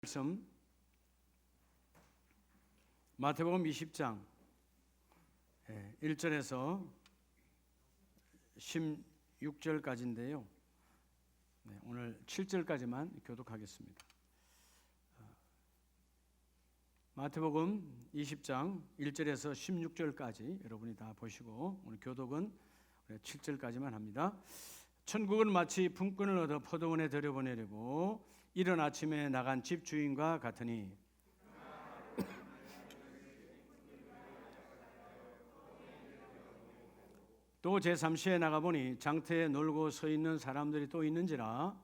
말씀 마태복음 20장 1절에서 16절까지인데요. 오늘 7절까지만 교독하겠습니다. 마태복음 20장 1절에서 16절까지 여러분이 다 보시고 오늘 교독은 7절까지만 합니다. 천국은 마치 품꾼을 얻어 포도원에 들여보내려고 이른 아침에 나간 집 주인과 같으니 또 제3시에 나가보니 장터에 놀고 서 있는 사람들이 또 있는지라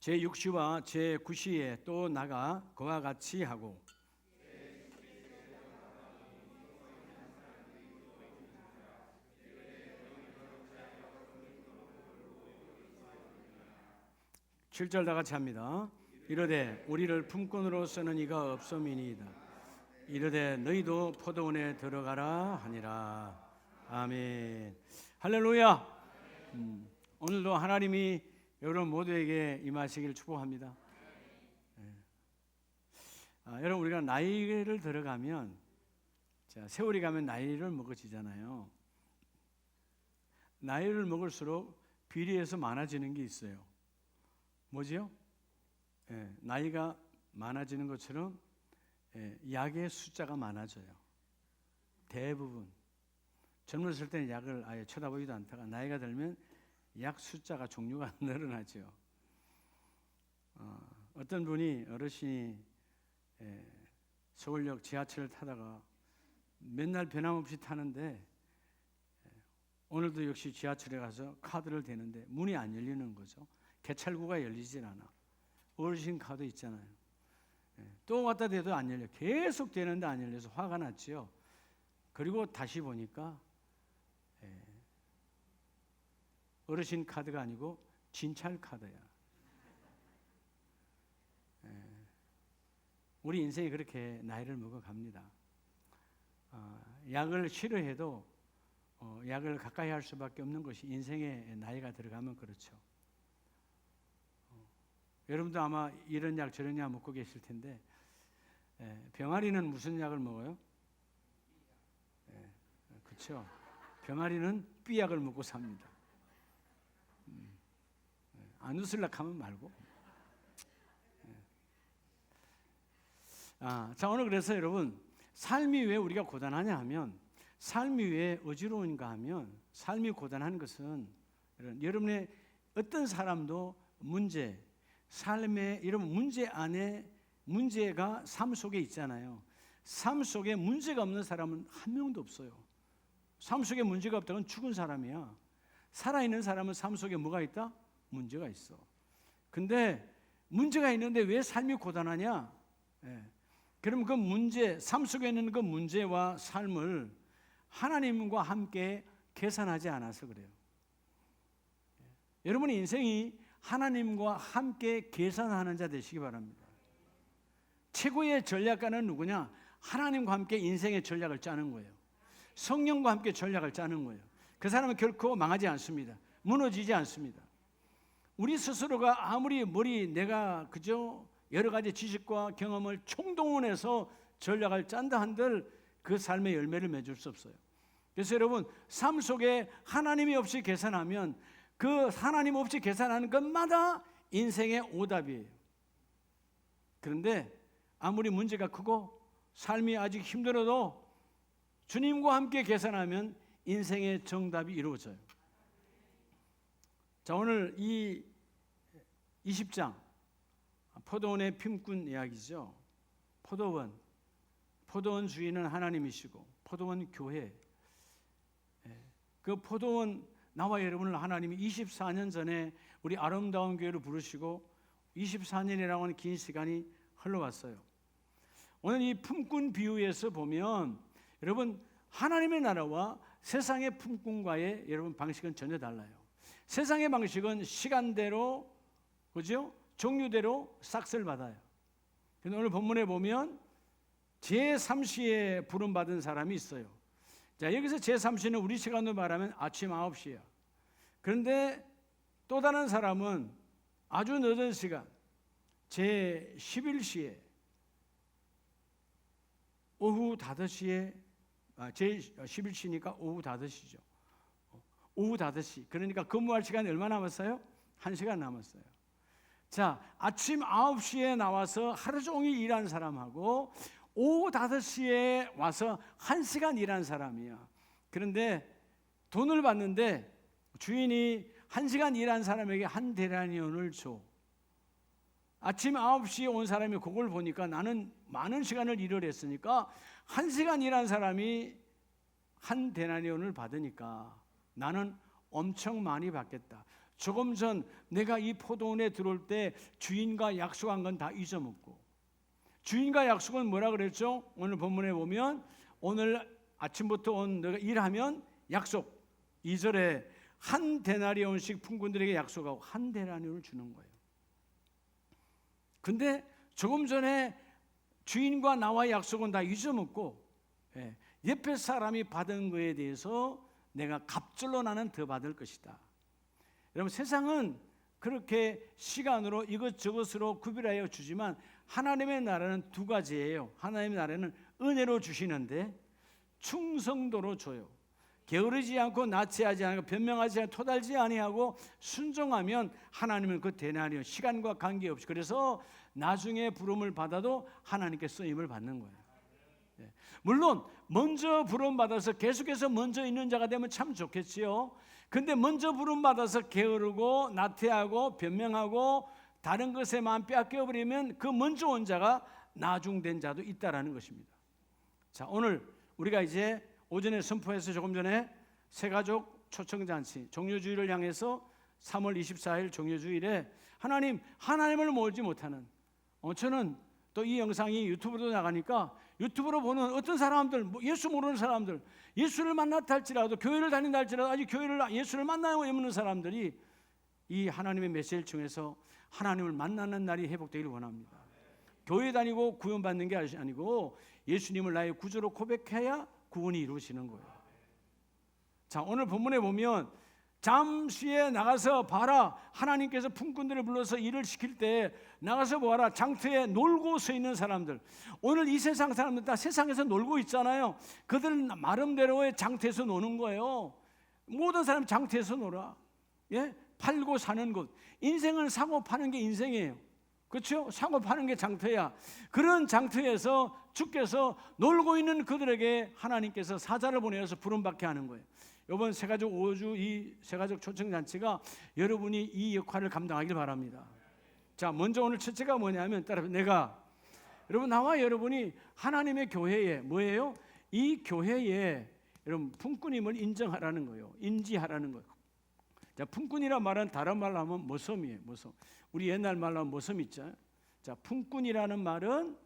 제6시와 제9시에 또 나가 그와 같이 하고 칠 절 다 같이 합니다. 이르되 우리를 품꾼으로 쓰는 이가 없음이니이다. 이르되 너희도 포도원에 들어가라 하니라. 아멘. 할렐루야. 오늘도 하나님이 여러분 모두에게 임하시기를 축복합니다. 여러분 우리가 나이를 들어가면 세월이 가면 나이를 먹어지잖아요. 나이를 먹을수록 비례해서 많아지는 게 있어요. 뭐지요? 나이가 많아지는 것처럼 약의 숫자가 많아져요. 대부분 젊었을 때는 약을 아예 쳐다보지도 않다가 나이가 들면 약 숫자가 종류가 늘어나죠. 어떤 분이 어르신이 서울역 지하철을 타다가 맨날 변함없이 타는데 오늘도 역시 지하철에 가서 카드를 대는데 문이 안 열리는 거죠. 개찰구가 열리질 않아. 어르신 카드 있잖아요. 또 갖다 대도 안 열려. 계속 되는데 안 열려서 화가 났지요. 그리고 다시 보니까 어르신 카드가 아니고 진찰 카드야. 우리 인생이 그렇게 나이를 먹어갑니다. 약을 싫어해도 약을 가까이 할 수밖에 없는 것이 인생의 나이가 들어가면 그렇죠. 여러분도 아마 이런 약 저런 약 먹고 계실 텐데 병아리는 무슨 약을 먹어요? 그렇죠. 병아리는 B약을 먹고 삽니다. 안 웃으려고 하면 말고. 자 오늘 그래서 여러분 삶이 왜 우리가 고단하냐 하면 삶이 왜 어지러운가 하면 삶이 고단한 것은 여러분의 어떤 사람도 삶의 이런 문제 안에 문제가 삶 속에 있잖아요. 삶 속에 문제가 없는 사람은 한 명도 없어요. 삶 속에 문제가 없다면 죽은 사람이야. 살아있는 사람은 삶 속에 뭐가 있다? 문제가 있어. 근데 문제가 있는데 왜 삶이 고단하냐? 그럼 그 문제, 삶 속에 있는 그 문제와 삶을 하나님과 함께 계산하지 않아서 그래요. 여러분의 인생이 하나님과 함께 계산하는 자 되시기 바랍니다. 최고의 전략가는 누구냐? 하나님과 함께 인생의 전략을 짜는 거예요. 성령과 함께 전략을 짜는 거예요. 그 사람은 결코 망하지 않습니다. 무너지지 않습니다. 우리 스스로가 아무리 내가 그저 여러 가지 지식과 경험을 총동원해서 전략을 짠다 한들 그 삶의 열매를 맺을 수 없어요. 그래서 여러분 삶 속에 하나님이 없이 계산하면 그 하나님 없이 계산하는 것마다 인생의 오답이에요. 그런데 아무리 문제가 크고 삶이 아직 힘들어도 주님과 함께 계산하면 인생의 정답이 이루어져요. 자 오늘 이 20장 포도원의 품꾼 이야기죠. 포도원 주인은 하나님이시고 포도원 교회 그 포도원 나와 여러분을 하나님이 24년 전에 우리 아름다운 교회로 부르시고 24년이라고 하는 긴 시간이 흘러왔어요. 오늘 이 품꾼 비유에서 보면 여러분 하나님의 나라와 세상의 품꾼과의 여러분 방식은 전혀 달라요. 세상의 방식은 시간대로 그죠? 종류대로 싹쓸 받아요. 그런데 오늘 본문에 보면 제3시에 부름받은 사람이 있어요. 자, 여기서 제3시는 우리 시간으로 말하면 아침 9시야. 그런데 또 다른 사람은 아주 늦은 시간, 제11시에 오후 5시에, 제11시니까 오후 5시죠. 오후 5시. 그러니까 근무할 시간이 얼마 남았어요? 1시간 남았어요. 자, 아침 9시에 나와서 하루 종일 일한 사람하고 오후 5시에 와서 1시간 일한 사람이야. 그런데 돈을 받는데 주인이 1시간 일한 사람에게 한 데나리온을 줘. 아침 9시에 온 사람이 그걸 보니까 나는 많은 시간을 일을 했으니까 1시간 일한 사람이 한 데나리온을 받으니까 나는 엄청 많이 받겠다. 조금 전 내가 이 포도원에 들어올 때 주인과 약속한 건 다 잊어먹고, 주인과 약속은 뭐라 그랬죠? 오늘 본문에 보면 오늘 아침부터 온 너가 일하면 약속, 2절에 한 데나리온씩 품꾼들에게 약속하고 한 데나리온을 주는 거예요. 근데 조금 전에 주인과 나와의 약속은 다 잊어먹고 옆에 사람이 받은 거에 대해서 내가 갑절로 나는 더 받을 것이다. 여러분, 세상은 그렇게 시간으로 이것저것으로 구별하여 주지만 하나님의 나라는 두 가지예요. 하나님의 나라는 은혜로 주시는데 충성도로 줘요. 게으르지 않고 나치하지 않고 변명하지 않고 토달지 아니하고 순종하면 하나님은 그 데나리온 시간과 관계없이, 그래서 나중에 부름을 받아도 하나님께 쓰임을 받는 거예요. 물론 먼저 부름 받아서 계속해서 먼저 있는 자가 되면 참 좋겠지요. 근데 먼저 부름 받아서 게으르고 나태하고 변명하고 다른 것에 마음 빼앗겨 버리면 그 먼저 온 자가 나중된 자도 있다라는 것입니다. 자, 오늘 우리가 이제 오전에 선포해서 조금 전에 새가족 초청잔치 종료주일을 향해서 3월 24일 종료주일에 하나님을 모르지 못하는, 저는 또 이 영상이 유튜브로 나가니까 유튜브로 보는 어떤 사람들, 예수 모르는 사람들, 예수를 만났다 할지라도 교회를 다닌다 할지라도 아직 예수를 만나고 있는 사람들이 이 하나님의 메시지를 통해서 하나님을 만나는 날이 회복되기를 원합니다. 교회 다니고 구원받는 게 아니고 예수님을 나의 구주로 고백해야 구원이 이루어지는 거예요. 자, 오늘 본문에 보면 잠시에 나가서 봐라, 하나님께서 품꾼들을 불러서 일을 시킬 때 나가서 보아라, 장터에 놀고 서 있는 사람들. 오늘 이 세상 사람들 다 세상에서 놀고 있잖아요. 그들은 나름대로의 장터에서 노는 거예요. 모든 사람이 장터에서 놀아. 팔고 사는 곳. 인생은 사고 파는 게 인생이에요. 그렇죠? 사고 파는 게 장터야. 그런 장터에서 주께서 놀고 있는 그들에게 하나님께서 사자를 보내서 부름받게 하는 거예요. 이번 새가족 5주 이 새가족 초청잔치가 여러분이 이 역할을 감당하길 바랍니다. 자, 먼저 오늘 첫째가 뭐냐면 여러분, 나와 여러분이 하나님의 교회에 뭐예요? 이 교회에 여러분 품꾼임을 인정하라는 거예요. 인지하라는 거예요. 자, 품꾼이란 말은 다른 말로 하면 모섬이에요. 모섬. 우리 옛날 말로 하면 모섬 있죠. 자, 품꾼이라는 말은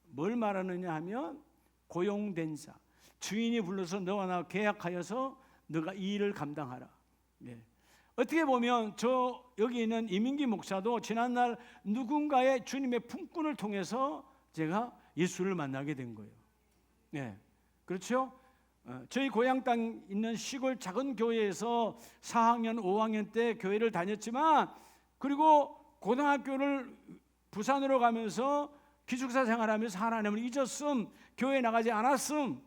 뭘 말하느냐 하면 고용된 자. 주인이 불러서 너와 나 계약하여서 너가 이 일을 감당하라. 어떻게 보면 여기 있는 이민기 목사도 지난날 누군가의 주님의 품꾼을 통해서 제가 예수를 만나게 된 거예요. 그렇죠? 저희 고향 땅 있는 시골 작은 교회에서 4학년, 5학년 때 교회를 다녔지만, 그리고 고등학교를 부산으로 가면서 기숙사 생활하면서 하나님을 잊었음, 교회 나가지 않았음,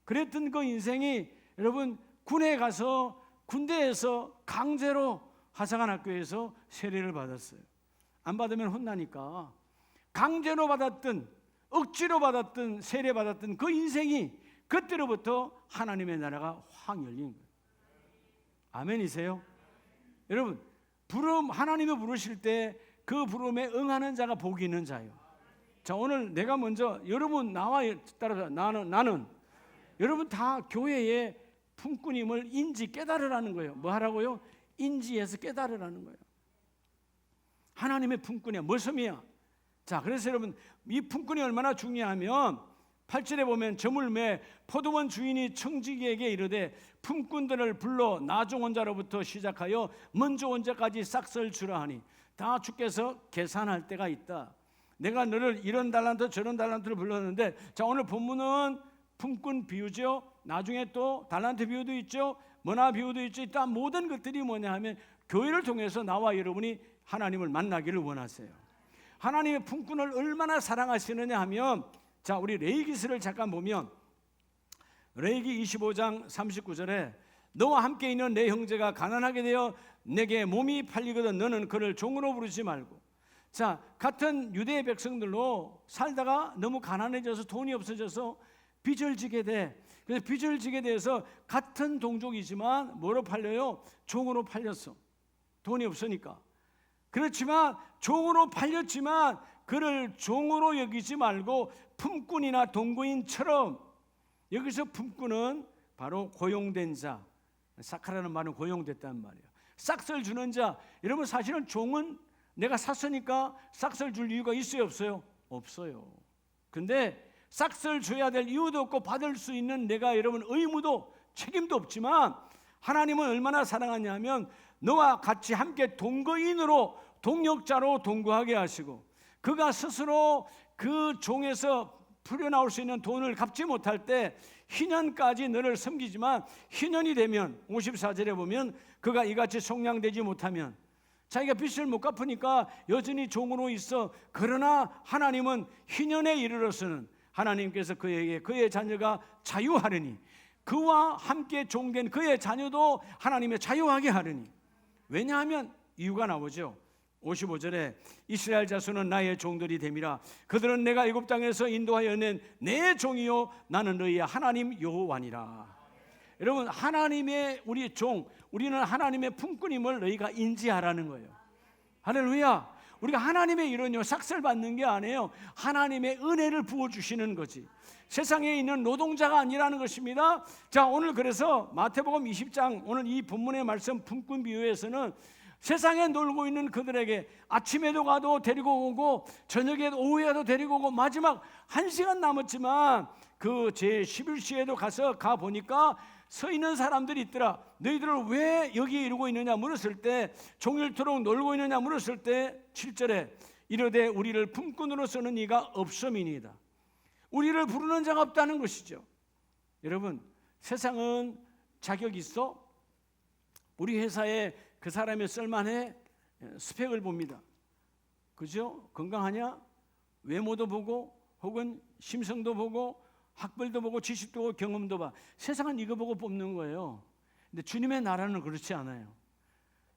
그랬던 그 인생이 여러분 군대에서 강제로 하사관학교에서 세례를 받았어요. 안 받으면 혼나니까 강제로 받았던, 억지로 받았던, 세례 받았던 그 인생이 그때로부터 하나님의 나라가 확 열린 거예요. 아멘이세요? 여러분, 하나님이 부르실 때 그 부름에 응하는 자가 복이 있는 자예요. 자, 오늘 내가 먼저 여러분 나와 따라서 나는 여러분 다 교회의 품꾼임을 깨달으라는 거예요. 뭐 하라고요? 인지해서 깨달으라는 거예요. 하나님의 품꾼이야. 머슴이야. 자, 그래서 여러분 이 품꾼이 얼마나 중요하면 8절에 보면 저물매 포도원 주인이 청지기에게 이르되 품꾼들을 불러 나중 온 자로부터 시작하여 먼저 온 자까지 싹쓸 주라 하니 다 주께서 계산할 때가 있다. 내가 너를 이런 달란트 저런 달란트를 불렀는데, 자, 오늘 본문은 품꾼 비유죠. 나중에 또 달란트 비유도 있죠. 머나 비유도 있죠. 일단 모든 것들이 뭐냐 하면 교회를 통해서 나와 여러분이 하나님을 만나기를 원하세요. 하나님의 품꾼을 얼마나 사랑하시느냐 하면, 자, 우리 레위기서를 잠깐 보면 레위기 25장 39절에 너와 함께 있는 내 형제가 가난하게 되어 내게 몸이 팔리거든 너는 그를 종으로 부르지 말고. 자, 같은 유대 백성들로 살다가 너무 가난해져서 돈이 없어져서 빚을 지게 돼. 그래서 빚을 지게 돼서 같은 동족이지만 뭐로 팔려요? 종으로 팔렸어. 돈이 없으니까. 그렇지만 종으로 팔렸지만 그를 종으로 여기지 말고 품꾼이나 동거인처럼, 여기서 품꾼은 바로 고용된 자, 사카라는 말은 고용됐다는 말이에요. 싹을 주는 자. 여러분, 사실은 종은 내가 샀으니까 싹을 줄 이유가 있어요, 없어요? 없어요. 근데 싹을 줘야 될 이유도 없고 받을 수 있는 내가 여러분 의무도 책임도 없지만 하나님은 얼마나 사랑하냐면 너와 같이 함께 동거인으로 동역자로 동거하게 하시고 그가 스스로 그 종에서 풀려나올 수 있는 돈을 갚지 못할 때 희년까지 너를 섬기지만 희년이 되면 54절에 보면 그가 이같이 속량되지 못하면 자기가 빚을 못 갚으니까 여전히 종으로 있어. 그러나 하나님은 희년에 이르러서는 하나님께서 그에게 그의 자녀가 자유하리니 그와 함께 종된 그의 자녀도 하나님의 자유하게 하리니. 왜냐하면 이유가 나오죠. 55절에 이스라엘 자손은 나의 종들이 됨이라. 그들은 내가 애굽 땅에서 인도하여 낸 내 종이요 나는 너희의 하나님 여호와니라. 여러분, 하나님의 우리 종, 우리는 하나님의 품꾼임을 너희가 인지하라는 거예요. 할렐루야. 우리가 하나님의 이런요 삭설 받는 게 아니에요. 하나님의 은혜를 부어주시는 거지. 세상에 있는 노동자가 아니라는 것입니다. 자, 오늘 그래서 마태복음 20장 오늘 이 본문의 말씀 품꾼 비유에서는 세상에 놀고 있는 그들에게 아침에도 가도 데리고 오고 저녁에도 오후에도 데리고 오고 마지막 1시간 남았지만 그 제11시에도 가 보니까 서 있는 사람들이 있더라. 너희들을 왜 여기 이러고 있느냐 물었을 때, 종일토록 놀고 있느냐 물었을 때 7절에 이르되 우리를 품꾼으로 쓰는 이가 없음이니이다. 우리를 부르는 자가 없다는 것이죠. 여러분, 세상은 자격 있어? 우리 회사에 그 사람이 쓸만해? 스펙을 봅니다. 그죠? 건강하냐? 외모도 보고 혹은 심성도 보고 학벌도 보고 지식도 보고 경험도 봐. 세상은 이거 보고 뽑는 거예요. 근데 주님의 나라는 그렇지 않아요.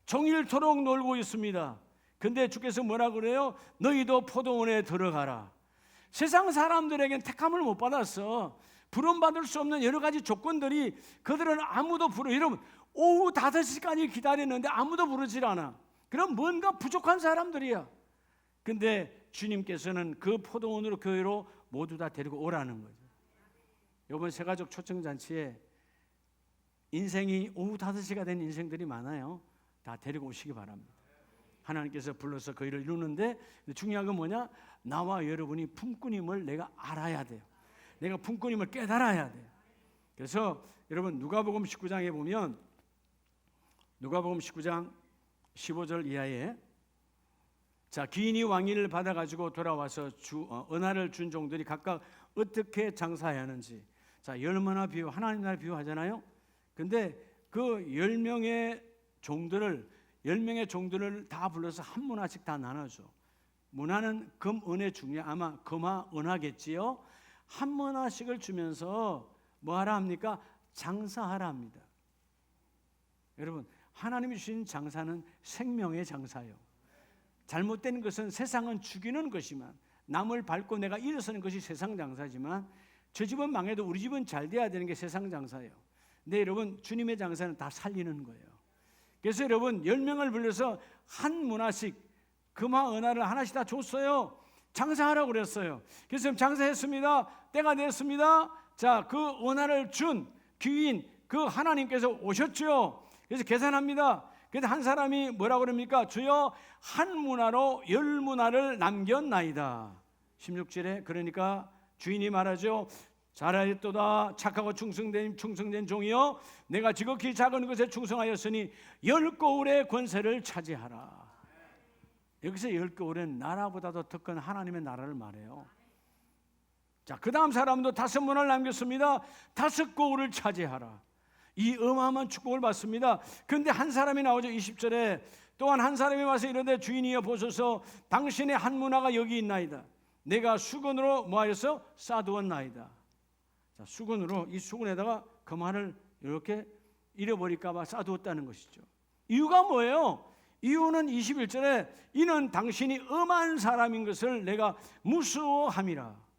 종일토록 놀고 있습니다. 근데 주께서 뭐라 그래요? 너희도 포도원에 들어가라. 세상 사람들에겐 택함을 못 받았어. 부름받을 수 없는 여러 가지 조건들이, 그들은 아무도 여러분 오후 5시까지 기다렸는데 아무도 부르질 않아. 그럼 뭔가 부족한 사람들이야. 근데 주님께서는 그 포도원으로 교회로 모두 다 데리고 오라는 거죠. 이번 새가족 초청잔치에 인생이 오후 5시가 된 인생들이 많아요. 다 데리고 오시기 바랍니다. 하나님께서 불러서 그 일을 이루는데 중요한 건 뭐냐? 나와 여러분이 품꾼임을 내가 알아야 돼요. 내가 품꾼임을 깨달아야 돼요. 그래서 여러분 누가복음 19장에 보면 누가복음 19장 15절 이하에 자, 귀인이 왕위를 받아가지고 돌아와서 은하를 준 종들이 각각 어떻게 장사해야 하는지. 자, 10문화 비유, 하나님 나라 비유하잖아요. 근데 그 10명의 종들을 다 불러서 한 문화씩 다 나눠줘. 문화는 금, 은의 중에 아마 금화, 은하겠지요. 한 문화씩을 주면서 뭐 하라 합니까? 장사하라 합니다. 여러분, 하나님이 주신 장사는 생명의 장사예요. 잘못된 것은 세상은 죽이는 것이만, 남을 밟고 내가 일어서는 것이 세상 장사지만, 저 집은 망해도 우리 집은 잘 돼야 되는 게 세상 장사예요. 근데 여러분, 주님의 장사는 다 살리는 거예요. 그래서 여러분 10명을 불러서 한 문화씩 금화 은하를 하나씩 다 줬어요. 장사하라고 그랬어요. 그래서 장사했습니다. 때가 됐습니다. 자, 그 은하를 준 귀인 그 하나님께서 오셨죠. 그래서 계산합니다. 그래서 한 사람이 뭐라고 그럽니까? 주여, 한 문화로 10문화를 남겼나이다. 16절에 그러니까 주인이 말하죠. 잘하였도다 착하고 충성된 종이여, 내가 지극히 작은 것에 충성하였으니 10거울의 권세를 차지하라. 여기서 10거울은 나라보다도 더 큰 하나님의 나라를 말해요. 자, 그 다음 사람도 5문을 남겼습니다. 5고을을 차지하라. 이 어마어마한 축복을 받습니다. 그런데 한 사람이 나오죠. 20절에 또한 한 사람이 와서 이르되 주인이여 보소서 당신의 한 문화가 여기 있나이다. 내가 수건으로 뭐하여서 싸두었나이다. 자, 수건으로 이 수건에다가 금화를 이렇게 잃어버릴까 봐 싸두었다는 것이죠. 이유가 뭐예요? 이유는 21절에 이는 당신이 엄한 사람인 것을 내가 무서워함이라.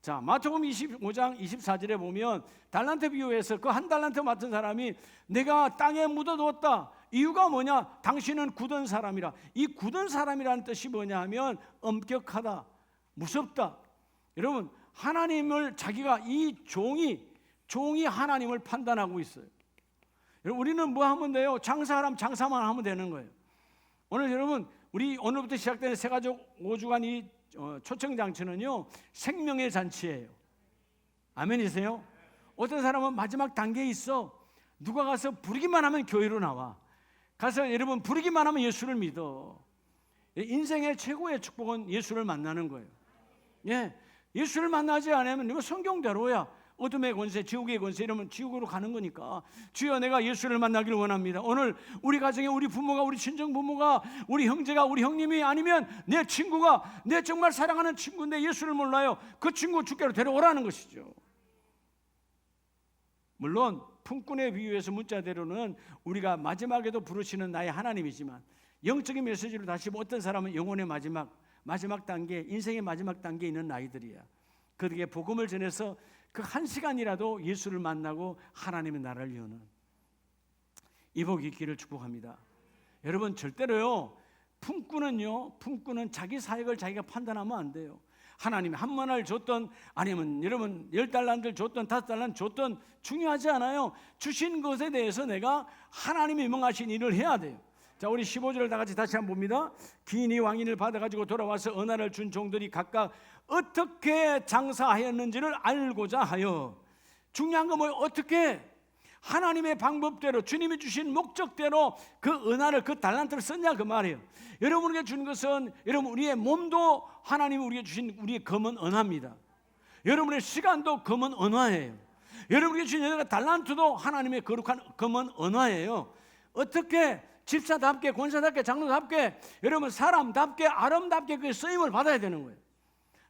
자, 마태복음 25장 24절에 보면 달란트 비유에서 그 한 달란트 맡은 사람이 내가 땅에 묻어두었다. 이유가 뭐냐? 당신은 굳은 사람이라. 이 굳은 사람이라는 뜻이 뭐냐 하면 엄격하다, 무섭다. 여러분, 하나님을 자기가 이 종이 하나님을 판단하고 있어요. 여러분, 우리는 뭐 하면 돼요? 장사하면 장사만 하면 되는 거예요. 오늘 여러분, 우리 오늘부터 시작되는 새가족 5주간 이 초청장치는요 생명의 잔치예요. 아멘이세요? 어떤 사람은 마지막 단계에 있어. 누가 가서 부르기만 하면 교회로 나와. 가서 여러분 부르기만 하면 예수를 믿어. 인생의 최고의 축복은 예수를 만나는 거예요. 예, 예수를 만나지 않으면 이거 성경대로야. 어둠의 권세, 지옥의 권세 이러면 지옥으로 가는 거니까. 주여, 내가 예수를 만나기를 원합니다. 오늘 우리 가정에 우리 부모가, 우리 친정 부모가, 우리 형제가, 우리 형님이, 아니면 내 친구가, 내 정말 사랑하는 친구인데 예수를 몰라요. 그 친구 주께로 데려오라는 것이죠. 물론 품꾼의 비유에서 문자대로는 우리가 마지막에도 부르시는 나의 하나님이지만, 영적인 메시지로 다시 어떤 사람은 영혼의 마지막 단계, 인생의 마지막 단계에 있는 아이들이야. 그들에게 복음을 전해서 그 한 시간이라도 예수를 만나고 하나님의 나라를 여는 이 복이 있기를 축복합니다. 여러분, 절대로요 품꾼은 자기 사역을 자기가 판단하면 안 돼요. 하나님이 한 문화를 줬던, 아니면 여러분 10달란트를 줬던 5달란트 줬던 중요하지 않아요. 주신 것에 대해서 내가 하나님이 명하신 일을 해야 돼요. 자, 우리 15절을 다 같이 다시 한번 봅니다. 귀인이 왕인을 받아가지고 돌아와서 언화를 준 종들이 각각 어떻게 장사하였는지를 알고자 하여. 중요한 건 뭐예요? 어떻게? 하나님의 방법대로, 주님이 주신 목적대로 그 언화를, 그 달란트를 썼냐 그 말이에요. 여러분에게 준 것은, 여러분 우리의 몸도 하나님이 우리에게 주신 우리의 검은 언화입니다. 여러분의 시간도 검은 언화예요. 여러분에게 주신 여러 달란트도 하나님의 거룩한 검은 언화예요. 어떻게? 집사답게, 권사답게, 장로답게, 여러분 사람답게, 아름답게 그 쓰임을 받아야 되는 거예요.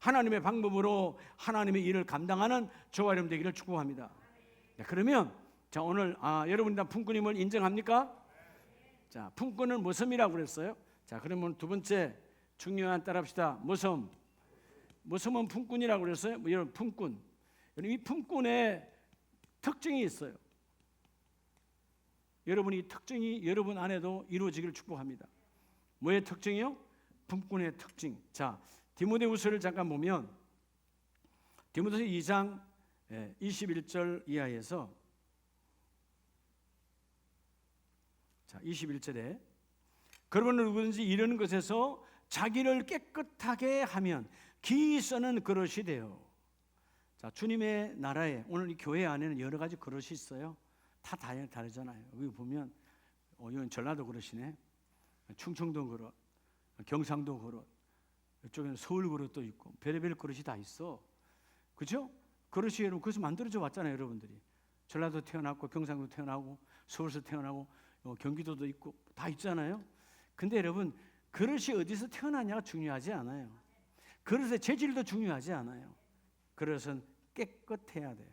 하나님의 방법으로 하나님의 일을 감당하는 저와 여러분 되기를 축복합니다. 자, 그러면 자, 오늘 여러분이 다 품꾼임을 인정합니까? 자, 품꾼은 모섬이라고 그랬어요. 자, 그러면 두 번째 중요한 따라합시다. 모섬은 품꾼이라고 그랬어요. 여러분 품꾼. 이 품꾼의 특징이 있어요. 여러분 이 특징이 여러분 안에도 이루어지기를 축복합니다. 뭐의 특징이요? 품꾼의 특징. 자, 디모데후서를 잠깐 보면 디모데후서 2장 21절 이하에서, 자 21절에 그러므로 누구든지 이런 것에서 자기를 깨끗하게 하면 기이 쓰는 그릇이 되어. 자, 주님의 나라에 오늘 이 교회 안에는 여러 가지 그릇이 있어요. 다 다르잖아요. 여기 보면 이건 전라도 그릇이네, 충청도 그릇, 경상도 그릇, 이쪽에는 서울 그릇도 있고 별의별 그릇이 다 있어. 그죠? 그릇이 여러분 그것이 만들어져 왔잖아요. 여러분들이 전라도 태어났고 경상도 태어나고 서울서 태어나고 경기도도 있고 다 있잖아요. 근데 여러분 그릇이 어디서 태어나냐가 중요하지 않아요. 그릇의 재질도 중요하지 않아요. 그릇은 깨끗해야 돼요.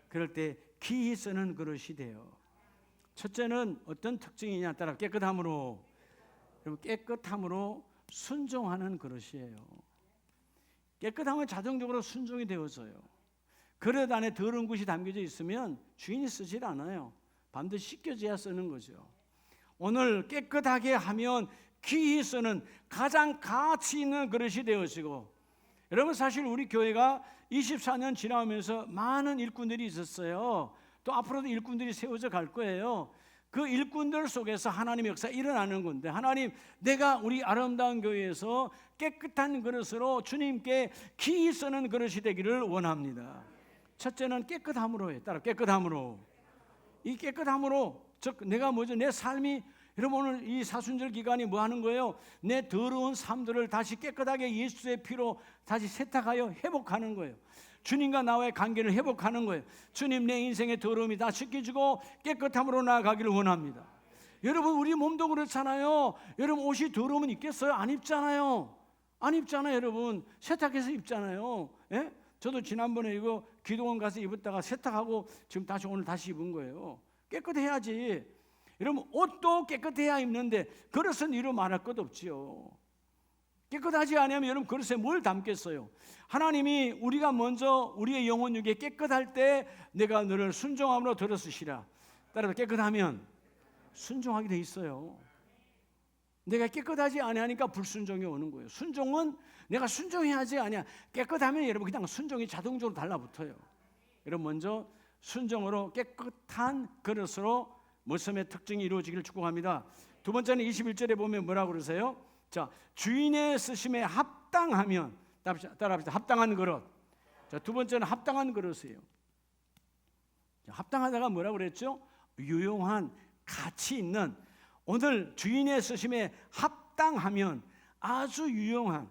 그럴 때 기이 쓰는 그릇이 돼요. 첫째는 어떤 특징이냐 따라 깨끗함으로, 여러분 깨끗함으로 순종하는 그릇이에요. 깨끗하면 자동적으로 순종이 되어져요. 그릇 안에 더러운 것이 담겨져 있으면 주인이 쓰질 않아요. 반드시 씻겨져야 쓰는 거죠. 오늘 깨끗하게 하면 귀히 쓰는 가장 가치 있는 그릇이 되어지고, 여러분 사실 우리 교회가 24년 지나오면서 많은 일꾼들이 있었어요. 또 앞으로도 일꾼들이 세워져 갈 거예요. 그 일꾼들 속에서 하나님의 역사가 일어나는 건데, 하나님 내가 우리 아름다운 교회에서 깨끗한 그릇으로 주님께 기이 쓰는 그릇이 되기를 원합니다. 첫째는 깨끗함으로 해. 따라 깨끗함으로. 이 깨끗함으로, 즉 내가 뭐죠? 내 삶이 여러분 오늘 이 사순절 기간이 뭐 하는 거예요? 내 더러운 삶들을 다시 깨끗하게 예수의 피로 다시 세탁하여 회복하는 거예요. 주님과 나와의 관계를 회복하는 거예요. 주님, 내 인생의 더러움이 다 씻겨지고 깨끗함으로 나아가기를 원합니다. 여러분 우리 몸도 그렇잖아요. 여러분 옷이 더러우면 입겠어요? 안 입잖아요. 안 입잖아요. 여러분 세탁해서 입잖아요. 예? 저도 지난번에 이거 기도원 가서 입었다가 세탁하고 지금 다시 오늘 다시 입은 거예요. 깨끗해야지. 여러분 옷도 깨끗해야 입는데 그릇은 이루 말할 것 없지요. 깨끗하지 않으면 여러분 그릇에 뭘 담겠어요? 하나님이 우리가 먼저 우리의 영혼 육에 깨끗할 때 내가 너를 순종함으로 들었으시라. 따라서 깨끗하면 순종하게 돼 있어요. 내가 깨끗하지 않으니까 불순종이 오는 거예요. 순종은 내가 순종해야지 아니야. 깨끗하면 여러분 그냥 순종이 자동적으로 달라붙어요. 여러분 먼저 순종으로 깨끗한 그릇으로 모습의 특징이 이루어지기를 축복합니다. 두 번째는 21절에 보면 뭐라고 그러세요? 자, 주인의 쓰심에 합당하면, 따라합시다. 합당한 그릇. 자, 두 번째는 합당한 그릇이에요. 자, 합당하다가 뭐라고 그랬죠? 유용한, 가치 있는. 오늘 주인의 쓰심에 합당하면 아주 유용한,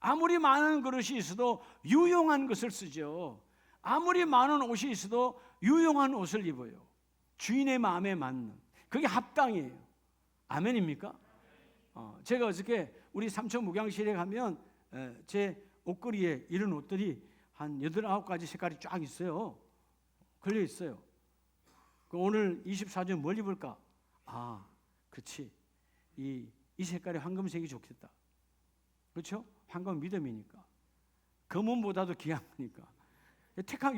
아무리 많은 그릇이 있어도 유용한 것을 쓰죠. 아무리 많은 옷이 있어도 유용한 옷을 입어요. 주인의 마음에 맞는. 그게 합당이에요. 아멘입니까? 제가 어저께 우리 삼천 목양실에 가면 제 옷걸이에 이런 옷들이 한 8, 9가지 색깔이 쫙 있어요. 걸려 있어요. 오늘 24절 뭘 입을까? 그렇지. 이 색깔의 황금색이 좋겠다. 그렇죠? 황금 믿음이니까. 금은보다도 귀한 거니까.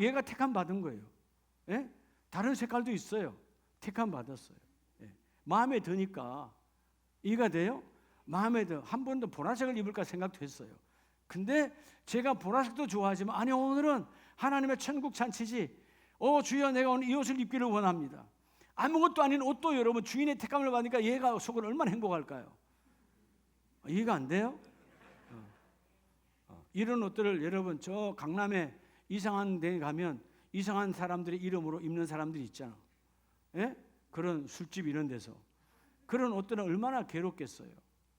얘가 택함 받은 거예요. 예? 다른 색깔도 있어요. 택함 받았어요. 예. 마음에 드니까. 이해가 돼요? 마음에 들. 한 번도 보라색을 입을까 생각도 했어요. 근데 제가 보라색도 좋아하지만 아니 오늘은 하나님의 천국 잔치지. 주여 내가 오늘 이 옷을 입기를 원합니다. 아무것도 아닌 옷도 여러분 주인의 택함을 받으니까 얘가 속은 얼마나 행복할까요? 이해가 안 돼요? 이런 옷들을 여러분 저 강남에 이상한 데 가면 이상한 사람들의 이름으로 입는 사람들이 있잖아. 예? 그런 술집 이런 데서 그런 옷들은 얼마나 괴롭겠어요.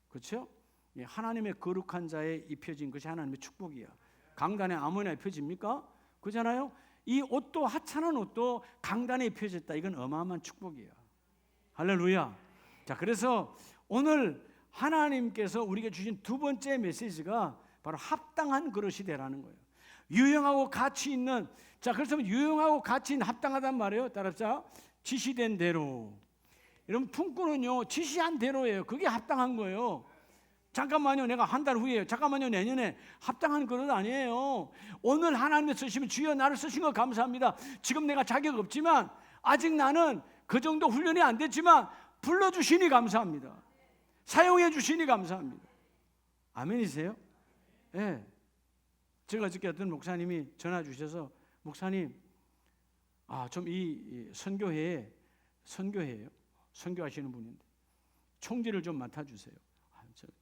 그렇죠? 예, 하나님의 거룩한 자에 입혀진 것이 하나님의 축복이야. 강단에 아무나 입혀집니까? 그렇잖아요. 이 옷도 하찮은 옷도 강단에 입혀졌다. 이건 어마어마한 축복이야. 할렐루야. 자, 그래서 오늘 하나님께서 우리에게 주신 두 번째 메시지가 바로 합당한 그릇이 되라는 거예요. 유용하고 가치 있는. 자, 그래서 유용하고 가치 있는 합당하단 말이에요. 따라서 지시된 대로. 여러분 품꾼은요 지시한 대로예요. 그게 합당한 거예요. 잠깐만요, 내가 한 달 후에요. 잠깐만요, 내년에. 합당한 그릇 아니에요. 오늘 하나님의 쓰시면 주여 나를 쓰신 거 감사합니다. 지금 내가 자격 없지만 아직 나는 그 정도 훈련이 안 됐지만 불러주시니 감사합니다. 사용해 주시니 감사합니다. 아멘이세요? 예. 네. 제가 어저께 어떤 목사님이 전화 주셔서 목사님, 좀 이 선교회에 선교회예요. 선교하시는 분인데 총재를 좀 맡아주세요.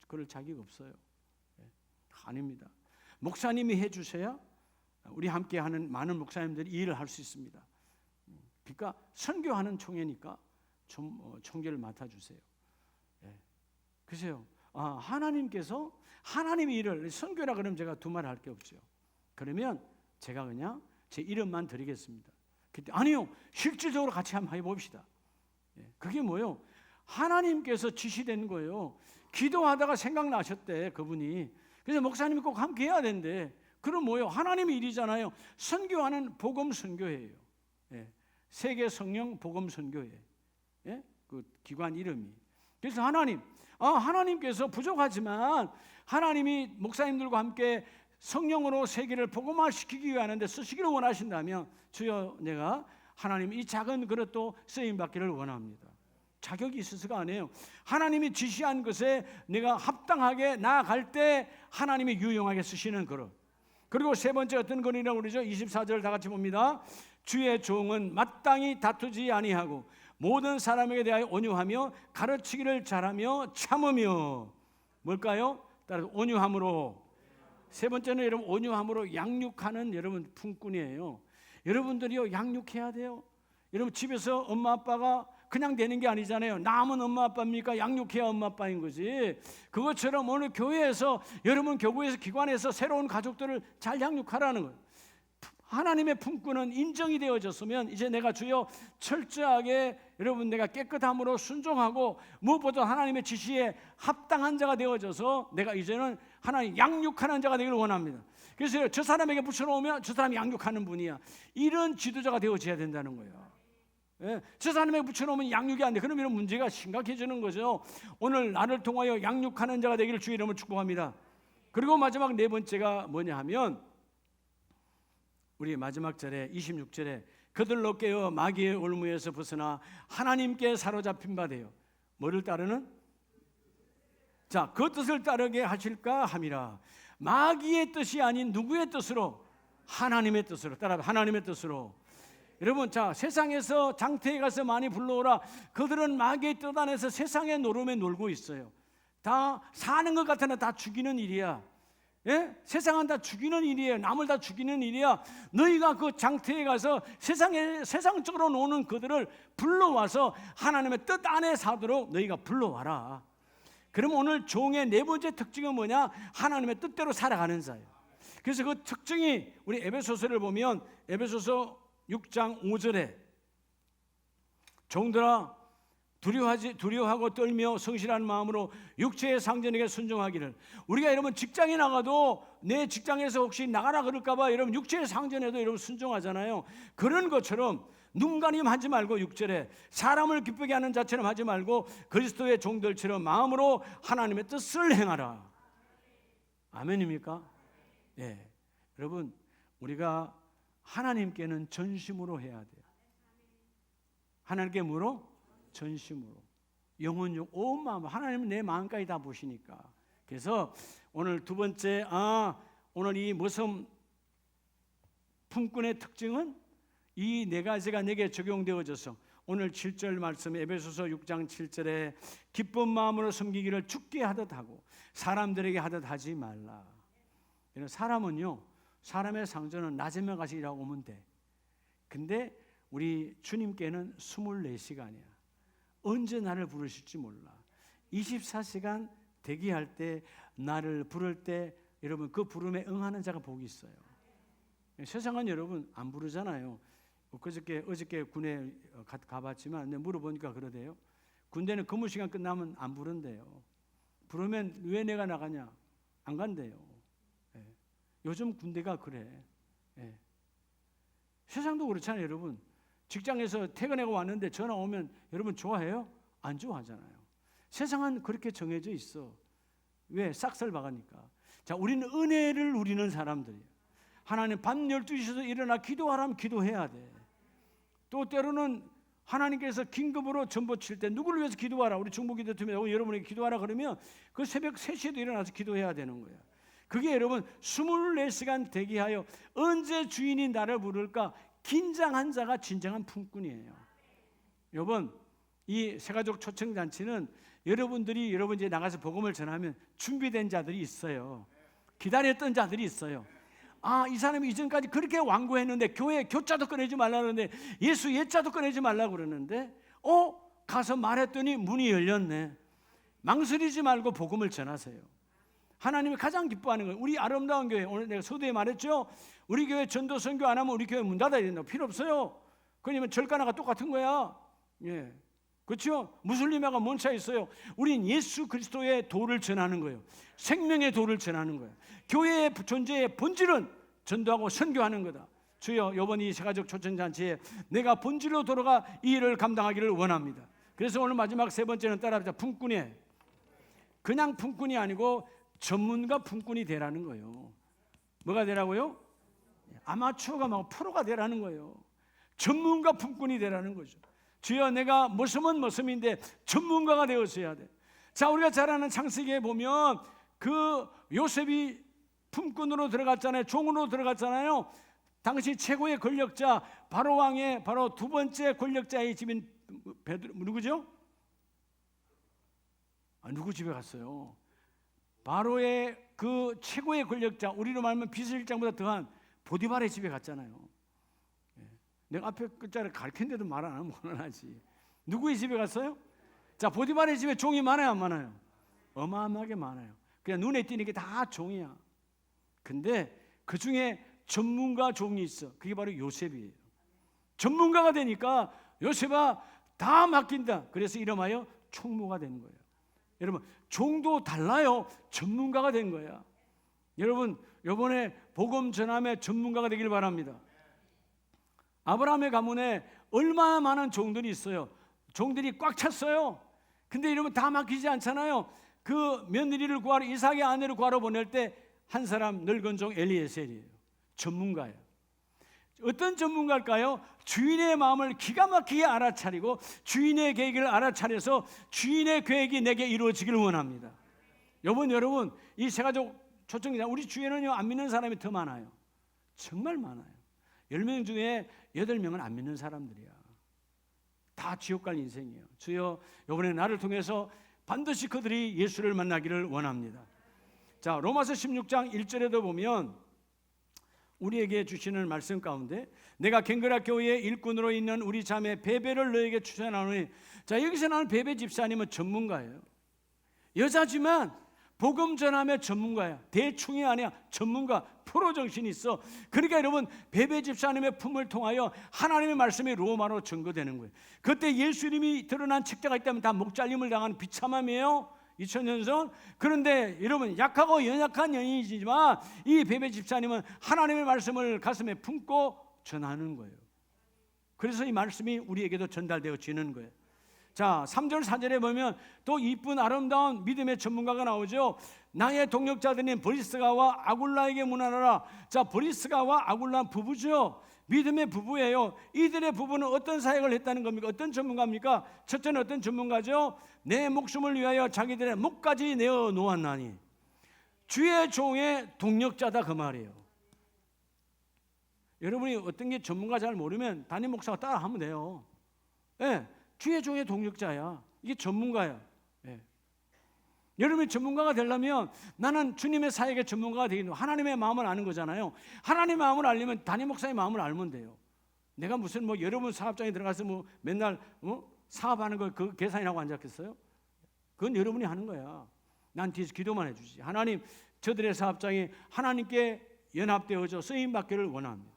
그럴 자격 없어요. 네. 아닙니다. 목사님이 해주셔야 우리 함께하는 많은 목사님들이 이 일을 할 수 있습니다. 그러니까 선교하는 총회니까 좀 총재를 맡아주세요. 네. 그래서요. 하나님께서 하나님의 일을 선교라 그러면 제가 두 말 할 게 없죠. 그러면 제가 그냥 제 이름만 드리겠습니다. 그때 아니요, 실질적으로 같이 한번 해봅시다. 그게 뭐요? 하나님께서 지시된 거예요. 기도하다가 생각나셨대 그분이. 그래서 목사님이 꼭 함께 해야 된대. 그럼 뭐요? 하나님의 일이잖아요. 선교하는 복음 선교회예요. 세계 성령 복음 선교회. 그 기관 이름이. 그래서 하나님께서 부족하지만 하나님이 목사님들과 함께 성령으로 세계를 복음화시키기 위하는데 쓰시기를 원하신다면 주여 내가 하나님 이 작은 그릇도 쓰임받기를 원합니다. 자격이 있어서가 아니에요. 하나님이 지시한 것에 내가 합당하게 나아갈 때 하나님이 유용하게 쓰시는 그릇. 그리고 세 번째 어떤 그릇이라고 그러죠? 24절 다 같이 봅니다. 주의 종은 마땅히 다투지 아니하고 모든 사람에게 대하여 온유하며 가르치기를 잘하며 참으며. 뭘까요? 따라서 온유함으로. 세 번째는 여러분 온유함으로 양육하는 여러분 품꾼이에요. 여러분들이요 양육해야 돼요. 여러분 집에서 엄마 아빠가 그냥 되는 게 아니잖아요. 남은 엄마 아빠입니까? 양육해야 엄마 아빠인 거지. 그것처럼 오늘 교회에서, 여러분 교구에서, 기관에서 새로운 가족들을 잘 양육하라는 거예요. 하나님의 품꾼은 인정이 되어졌으면 이제 내가 주여 철저하게 여러분 내가 깨끗함으로 순종하고 무엇보다 하나님의 지시에 합당한 자가 되어져서 내가 이제는 하나님 양육하는 자가 되기를 원합니다. 그래서 저 사람에게 붙여놓으면 저 사람이 양육하는 분이야. 이런 지도자가 되어져야 된다는 거예요. 예, 저 사람에게 붙여놓으면 양육이 안 돼. 그러면 문제가 심각해지는 거죠. 오늘 나를 통하여 양육하는 자가 되기를 주의 이름으로 축복합니다. 그리고 마지막 네 번째가 뭐냐 하면 우리 마지막 절에 26절에 그들로 깨어 마귀의 올무에서 벗어나 하나님께 사로잡힌 바 되어 뭐를 따르는? 자, 그 뜻을 따르게 하실까 함이라. 마귀의 뜻이 아닌 누구의 뜻으로? 하나님의 뜻으로. 따라 하나님의 뜻으로. 여러분, 자, 세상에서 장태에 가서 많이 불러오라. 그들은 마귀의 뜻 안에서 세상의 노름에 놀고 있어요. 다 사는 것 같으나 다 죽이는 일이야. 예? 세상은 다 죽이는 일이에요. 남을 다 죽이는 일이야. 너희가 그 장태에 가서 세상적으로 노는 그들을 불러와서 하나님의 뜻 안에 사도록 너희가 불러와라. 그럼 오늘 종의 네 번째 특징은 뭐냐? 하나님의 뜻대로 살아가는 자예요. 그래서 그 특징이 우리 에베소서를 보면 에베소서 6장 5절에 종들아 두려워하고 떨며 성실한 마음으로 육체의 상전에게 순종하기를. 우리가 여러분 직장에 나가도 내 직장에서 혹시 나가라 그럴까 봐 여러분 육체의 상전에도 여러분 순종하잖아요. 그런 것처럼 눈가림하지 말고 6절에 사람을 기쁘게 하는 자처럼 하지 말고 그리스도의 종들처럼 마음으로 하나님의 뜻을 행하라. 아멘입니까? 예. 여러분 우리가 하나님께는 전심으로 해야 돼요. 하나님께 뭐로? 전심으로. 영혼, 온 마음. 하나님은 내 마음까지 다 보시니까. 그래서 오늘 두 번째, 오늘 이 모섬 품꾼의 특징은 이 네 가지가 내게 적용되어져서 오늘 7절 말씀 에베소서 6장 7절에 기쁜 마음으로 섬기기를 주께 하듯 하고 사람들에게 하듯 하지 말라. 사람은요, 사람의 상전은 낮에만 가서 일하고 오면 돼. 근데 우리 주님께는 24시간이야. 언제 나를 부르실지 몰라. 24시간 대기할 때, 나를 부를 때 여러분 그 부름에 응하는 자가 복이 있어요. 세상은 여러분 안 부르잖아요. 어저께 군에 가봤지만 물어보니까 그러대요. 군대는 근무 시간 끝나면 안 부른대요. 부르면 왜 내가 나가냐? 안 간대요. 예. 요즘 군대가 그래. 예. 세상도 그렇잖아요, 여러분. 직장에서 퇴근하고 왔는데 전화 오면 여러분 좋아해요? 안 좋아하잖아요. 세상은 그렇게 정해져 있어. 왜? 싹쓸 박으니까. 자, 우리는 은혜를 누리는 사람들이에요. 하나님 밤 12시에서 일어나 기도하라면 기도해야 돼. 또 때로는 하나님께서 긴급으로 전보 칠 때 누구를 위해서 기도하라. 우리 중보기도팀에 여러분에게 기도하라 그러면 그 새벽 3시에도 일어나서 기도해야 되는 거예요. 그게 여러분 24시간 대기하여 언제 주인이 나를 부를까 긴장한 자가 진정한 품꾼이에요. 여러분 이 새가족 초청잔치는 여러분들이 이제 나가서 복음을 전하면 준비된 자들이 있어요. 기다렸던 자들이 있어요. 이 사람이 이전까지 그렇게 완고했는데 교회 교자도 꺼내지 말라 그러는데 예수 예자도 꺼내지 말라 그러는데 가서 말했더니 문이 열렸네. 망설이지 말고 복음을 전하세요. 하나님이 가장 기뻐하는 거예요. 우리 아름다운 교회, 오늘 내가 서두에 말했죠. 우리 교회 전도 선교 안 하면 우리 교회 문 닫아야 된다. 필요 없어요. 그러면 절가나가 똑같은 거야. 예, 그렇죠? 무슬림하고 뭔 차이 있어요? 우린 예수 그리스도의 도를 전하는 거예요. 생명의 도를 전하는 거예요. 교회의 존재의 본질은 전도하고 선교하는 거다. 주여, 이번 이 새가족 초청잔치에 내가 본질로 돌아가 이 일을 감당하기를 원합니다. 그래서 오늘 마지막 세 번째는 따라합시다. 품꾼이에요. 그냥 품꾼이 아니고 전문가 품꾼이 되라는 거예요. 뭐가 되라고요? 아마추어가 막 프로가 되라는 거예요. 전문가 품꾼이 되라는 거죠. 주여, 내가 머슴은 머슴인데 전문가가 되었어야 돼. 자, 우리가 잘 아는 창세기에 보면 그 요셉이 품꾼으로 들어갔잖아요. 종으로 들어갔잖아요. 당시 최고의 권력자 바로 왕의 바로 두 번째 권력자의 집인 누구죠? 누구 집에 갔어요? 바로의 그 최고의 권력자, 우리로 말하면 비서실장보다 더한 보디발의 집에 갔잖아요. 내가 앞에 글자를 가르쳤는데도 말 안 하면 곤란하지. 누구의 집에 갔어요? 자, 보디발의 집에 종이 많아요, 안 많아요? 어마어마하게 많아요. 그냥 눈에 띄는 게 다 종이야. 근데 그 중에 전문가 종이 있어. 그게 바로 요셉이에요. 전문가가 되니까 요셉아 다 맡긴다. 그래서 이름하여 총무가 되는 거예요. 여러분, 종도 달라요. 전문가가 된 거야. 여러분, 이번에 복음 전함의 전문가가 되길 바랍니다. 아브라함의 가문에 얼마나 많은 종들이 있어요. 종들이 꽉 찼어요. 근데 이러면 다 맡기지 않잖아요. 그 며느리를 구하러, 이삭의 아내를 구하러 보낼 때 한 사람 늙은 종 엘리에셀이에요. 전문가예요. 어떤 전문가일까요? 주인의 마음을 기가 막히게 알아차리고 주인의 계획을 알아차려서 주인의 계획이 내게 이루어지기를 원합니다. 여러분, 이 세 가족 초청기자, 우리 주위에는요 안 믿는 사람이 더 많아요. 정말 많아요. 10명 중에 8명은 안 믿는 사람들이야. 다 지옥 갈 인생이에요. 주여, 이번에 나를 통해서 반드시 그들이 예수를 만나기를 원합니다. 자, 로마서 16장 1절에도 보면 우리에게 주시는 말씀 가운데 내가 갱그라 교회의 일꾼으로 있는 우리 자매 베베를 너에게 추천하노니, 자, 여기서 나오는 베베 집사님은 전문가예요. 여자지만 복음 전함의 전문가야. 대충이 아니야. 전문가, 프로 정신이 있어. 그러니까 여러분, 베베 집사님의 품을 통하여 하나님의 말씀이 로마로 증거되는 거예요. 그때 예수님이 드러난 책자가 있다면 다 목잘림을 당한 비참함이에요. 2000년 전. 그런데 여러분, 약하고 연약한 연인이지만 이 베베 집사님은 하나님의 말씀을 가슴에 품고 전하는 거예요. 그래서 이 말씀이 우리에게도 전달되어지는 거예요. 자, 3절 4절에 보면 또 이쁜 아름다운 믿음의 전문가가 나오죠. 나의 동역자들인 브리스가와 아굴라에게 문안하라. 자, 브리스가와 아굴라 부부죠. 믿음의 부부예요. 이들의 부부는 어떤 사역을 했다는 겁니까? 어떤 전문가입니까? 첫째는 어떤 전문가죠? 내 목숨을 위하여 자기들의 목까지 내어 놓았나니. 주의 종의 동역자다, 그 말이에요. 여러분이 어떤 게 전문가 잘 모르면 담임 목사가 따라 하면 돼요. 예, 주의 종의 동역자야. 이게 전문가야. 예. 여러분이 전문가가 되려면 나는 주님의 사역의 전문가가 되겠노. 하나님의 마음을 아는 거잖아요. 하나님의 마음을 알려면 담임 목사의 마음을 알면 돼요. 내가 무슨 뭐 여러분 사업장에 들어가서 뭐 맨날 사업하는 거 그 계산이라고 앉았겠어요? 그건 여러분이 하는 거야. 난 뒤에서 기도만 해주지. 하나님, 저들의 사업장이 하나님께 연합되어져 쓰임 받기를 원합니다.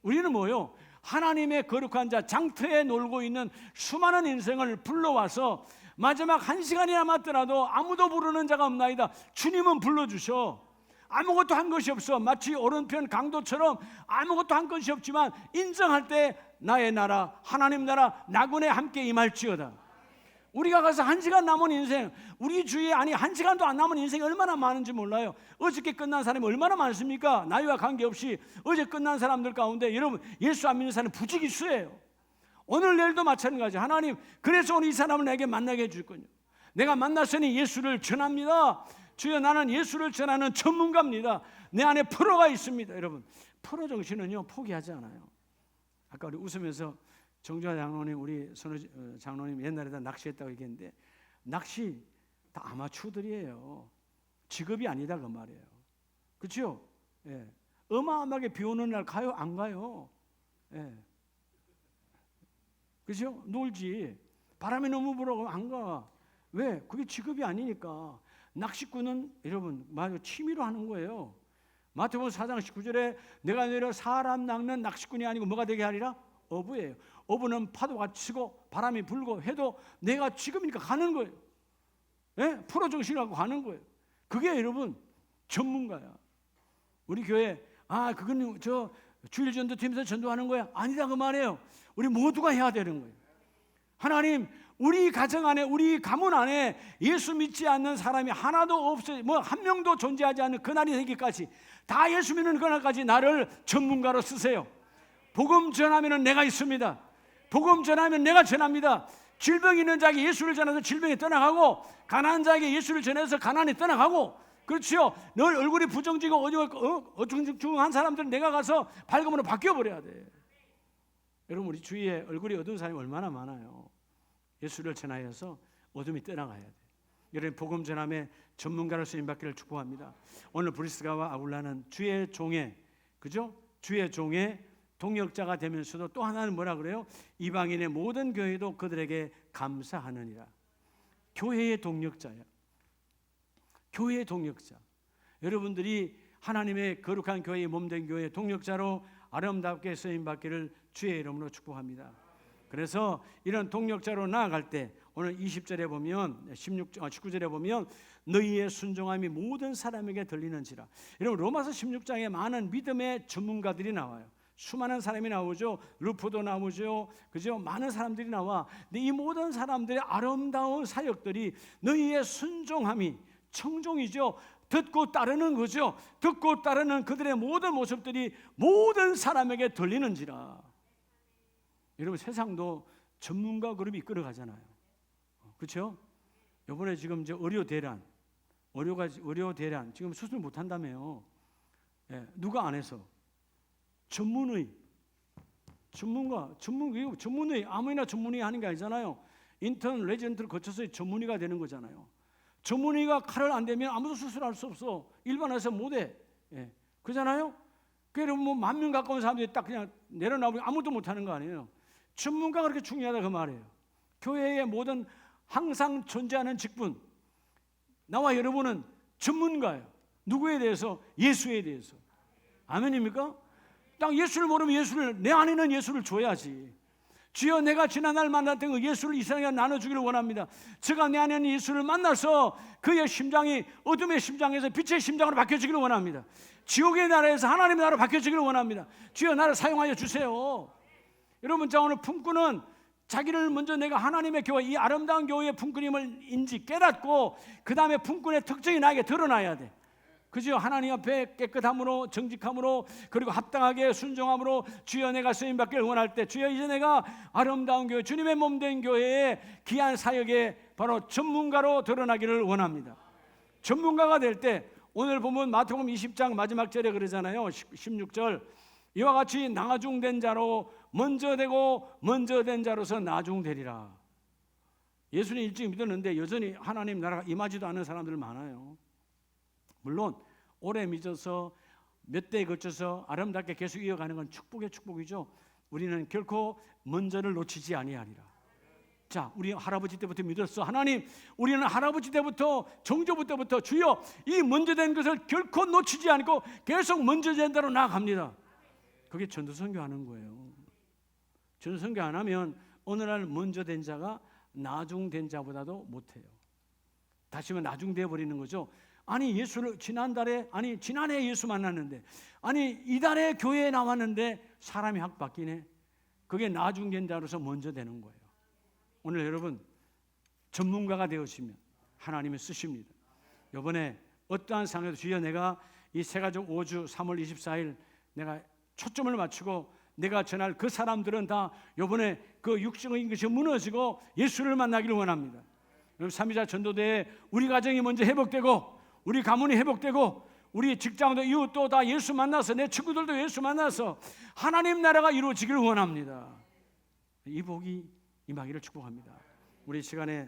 우리는 뭐요? 하나님의 거룩한 자 장터에 놀고 있는 수많은 인생을 불러와서 마지막 1시간이 남았더라도 아무도 부르는 자가 없나이다. 주님은 불러주셔. 아무것도 한 것이 없어. 마치 오른편 강도처럼 아무것도 한 것이 없지만 인정할 때 나의 나라, 하나님 나라 나군에 함께 임할지어다. 우리가 가서 1시간 남은 인생, 우리 주위에 1시간도 안 남은 인생이 얼마나 많은지 몰라요. 어저께 끝난 사람이 얼마나 많습니까? 나이와 관계없이 어제 끝난 사람들 가운데 여러분, 예수 안 믿는 사람은 부지기수예요. 오늘 내일도 마찬가지. 하나님, 그래서 오늘 이 사람을 내게 만나게 해줄 거냐. 내가 만났으니 예수를 전합니다. 주여, 나는 예수를 전하는 전문가입니다. 내 안에 프로가 있습니다. 여러분, 프로 정신은요 포기하지 않아요. 아까 우리 웃으면서 정주환 장로님, 우리 선우 장로님 옛날에 다 낚시했다고 얘기했는데, 낚시 다 아마추어들이에요. 직업이 아니다, 그 말이에요. 그렇죠? 예. 어마어마하게 비 오는 날 가요? 안 가요? 예. 그죠? 놀지. 바람이 너무 불어가면 안 가. 왜? 그게 직업이 아니니까. 낚시꾼은 여러분 맞아, 취미로 하는 거예요. 마태복음 4장 19절에 내가 너희를 사람 낚는 낚시꾼이 아니고 뭐가 되게 하리라? 어부예요. 어부는 파도가 치고 바람이 불고 해도 내가 지금이니까 가는 거예요. 예? 프로 정신하고 가는 거예요. 그게 여러분 전문가야. 우리 교회 그건 저 주일 전도팀에서 전도하는 거야. 아니다, 그 말이에요. 우리 모두가 해야 되는 거예요. 하나님, 우리 가정 안에, 우리 가문 안에 예수 믿지 않는 사람이 하나도 없어요. 뭐 한 명도 존재하지 않는 그날이 되기까지, 다 예수 믿는 그날까지 나를 전문가로 쓰세요. 복음 전하면 내가 있습니다. 복음 전하면 내가 전합니다. 질병 있는 자에게 예수를 전해서 질병이 떠나가고, 가난한 자에게 예수를 전해서 가난이 떠나가고, 그렇죠? 늘 얼굴이 부정지고 어중중한 사람들은 내가 가서 밝음으로 바뀌어버려야 돼. 여러분, 우리 주위에 얼굴이 어두운 사람이 얼마나 많아요. 예수를 전하여서 어둠이 떠나가야 돼. 여러분, 복음 전함의 전문가로 쓰임받기를 축복합니다. 오늘 브리스가와 아굴라는 주의 종의, 그죠? 주의 종의 동역자가 되면서도 또 하나는 뭐라 그래요? 이방인의 모든 교회도 그들에게 감사하느니라. 교회의 동역자야. 교회의 동역자. 여러분들이 하나님의 거룩한 교회의 몸된 교회의 동역자로 아름답게 쓰임받기를 주의 이름으로 축복합니다. 그래서 이런 동역자로 나아갈 때 오늘 20절에 보면 19절에 보면 너희의 순종함이 모든 사람에게 들리는지라. 여러분 로마서 16장에 많은 믿음의 전문가들이 나와요. 수많은 사람이 나오죠. 루포도 나오죠. 그죠? 많은 사람들이 나와. 근데 이 모든 사람들의 아름다운 사역들이 너희의 순종함이 청종이죠. 듣고 따르는 거죠. 듣고 따르는 그들의 모든 모습들이 모든 사람에게 들리는지라. 여러분 세상도 전문가 그룹이 이끌어가잖아요. 그렇죠? 이번에 지금 이제 의료 대란 지금 수술 못 한다며요. 예, 누가 안 해서? 전문의, 전문의 아무나 전문의 하는 게 아니잖아요. 인턴 레전트를 거쳐서 전문의가 되는 거잖아요. 전문의가 칼을 안 대면 아무도 수술할 수 없어. 일반에서 못해. 예, 그잖아요. 그래서 뭐 10,000명 가까운 사람들이 딱 그냥 내려놔보면 아무도 못하는 거 아니에요. 전문가가 그렇게 중요하다 그 말이에요. 교회의 모든 항상 존재하는 직분, 나와 여러분은 전문가예요. 누구에 대해서? 예수에 대해서. 아멘입니까? 딱 예수를 모르면 내 안에는 예수를 줘야지. 주여 내가 지난날 만났던 그 예수를 이 세상에 나눠주기를 원합니다. 제가 내 안에 있는 예수를 만나서 그의 심장이 어둠의 심장에서 빛의 심장으로 바뀌어지기를 원합니다. 지옥의 나라에서 하나님의 나라로 바뀌어지기를 원합니다. 주여 나를 사용하여 주세요. 여러분 자 오늘 품꾼은 자기를 먼저 내가 하나님의 교회 이 아름다운 교회의 품꾼임을 인지 깨닫고 그 다음에 품꾼의 특징이 나에게 드러나야 돼. 그죠? 하나님 앞에 깨끗함으로 정직함으로 그리고 합당하게 순종함으로 주여 내가 쓰임받기를 원할 때 주여 이제 내가 아름다운 교회 주님의 몸된 교회의 귀한 사역에 바로 전문가로 드러나기를 원합니다. 전문가가 될 때 오늘 보면 마태복음 20장 마지막 절에 그러잖아요. 16절 이와 같이 나중된 자로 먼저 되고 먼저 된 자로서 나중되리라. 예수님 일찍 믿었는데 여전히 하나님 나라가 임하지도 않은 사람들 많아요. 물론 오래 믿어서 몇 대에 걸쳐서 아름답게 계속 이어가는 건 축복의 축복이죠. 우리는 결코 먼저를 놓치지 아니하리라. 자, 우리 할아버지 때부터 믿었어. 하나님, 우리는 할아버지 때부터 정조부 때부터 주여 이 먼저 된 것을 결코 놓치지 않고 계속 먼저 된 대로 나아갑니다. 그게 전도선교 하는 거예요. 전도선교 안 하면 어느 날 먼저 된 자가 나중된 자보다도 못해요. 다시 말하면 나중돼 버리는 거죠. 아니 예수를 지난해 예수 만났는데 아니 이달에 교회에 나왔는데 사람이 확 바뀌네. 그게 나중된 자로서 먼저 되는 거예요. 오늘 여러분 전문가가 되었으면 하나님이 쓰십니다. 이번에 어떠한 상황에도 주여 내가 이 새가족 5주 3월 24일 내가 초점을 맞추고 내가 전할 그 사람들은 다 이번에 그 육적인 것이 무너지고 예수를 만나기를 원합니다. 여러분 삼위자 전도대에 우리 가정이 먼저 회복되고 우리 가문이 회복되고 우리 직장도 이웃도 다 예수 만나서 내 친구들도 예수 만나서 하나님 나라가 이루어지기를 원합니다. 이 복이 임하기를 축복합니다. 우리 시간에